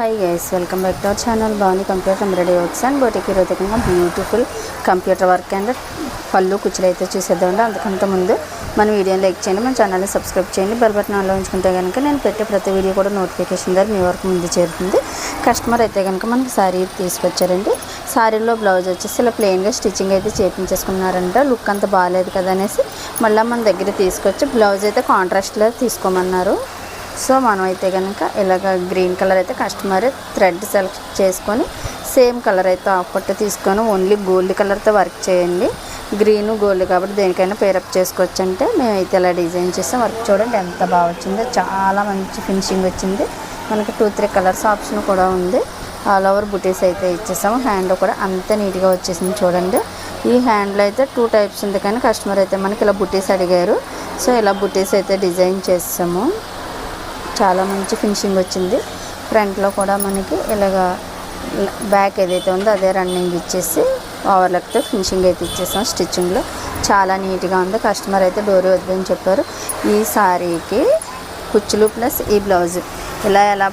Hi guys, welcome back to our channel Bhavani computer embroidery works and బోటికి రోజుగా beautiful computer work and పళ్ళు కుచ్చులు అయితే చూసేద్దామండి. అందుకంటే ముందు మన వీడియోని లైక్ చేయండి, మన ఛానల్ని సబ్స్క్రైబ్ చేయండి, బెల్ బటన్ ఆన్లో ఉంచుకుంటే కనుక నేను పెట్టే ప్రతి వీడియో కూడా నోటిఫికేషన్ ద్వారా మీ వరకు ముందు చేరుతుంది. కస్టమర్ అయితే కనుక మనకి శారీ తీసుకొచ్చారండి. శారీలో బ్లౌజ్ వచ్చేసి ఇలా ప్లెయిన్గా స్టిచ్చింగ్ అయితే చేయించేసుకున్నారంట. లుక్ అంత బాగాలేదు కదా అనేసి మళ్ళీ మన దగ్గర తీసుకొచ్చి బ్లౌజ్ అయితే కాంట్రాస్ట్లో తీసుకోమన్నారు. సో మనం అయితే కనుక ఇలాగ గ్రీన్ కలర్ అయితే కస్టమర్ థ్రెడ్ సెలెక్ట్ చేసుకొని సేమ్ కలర్ అయితే ఆఫ్ పట్టు తీసుకొని ఓన్లీ గోల్డ్ కలర్తో వర్క్ చేయండి. గ్రీన్ గోల్డ్ కాబట్టి దేనికైనా పేరప్ చేసుకోవచ్చు. అంటే మేమైతే ఇలా డిజైన్ చేసాం. వర్క్ చూడండి ఎంత బాగా వచ్చిందో, చాలా మంచి ఫినిషింగ్ వచ్చింది. మనకి 2-3 కలర్స్ ఆప్షన్ కూడా ఉంది. ఆల్ ఓవర్ బుటీస్ అయితే ఇచ్చేసాము. హ్యాండ్ కూడా అంత నీట్గా వచ్చేసింది చూడండి. ఈ హ్యాండ్లో అయితే 2 టైప్స్ ఉంది, కానీ కస్టమర్ అయితే మనకి ఇలా బుటీస్ అడిగారు. సో ఇలా బుటీస్ అయితే డిజైన్ చేసాము. చాలా మంచి ఫినిషింగ్ వచ్చింది. ఫ్రంట్లో కూడా మనకి ఇలాగ బ్యాక్ ఏదైతే ఉందో అదే రన్నింగ్ ఇచ్చేసి ఓవర్లక్తో ఫినిషింగ్ అయితే ఇచ్చేసాం. స్టిచ్చింగ్లో చాలా నీట్గా ఉంది. కస్టమర్ అయితే డోరీ వద్దని చెప్పారు. ఈ శారీకి కుచ్చులు ప్లస్ ఈ బ్లౌజ్ ఇలా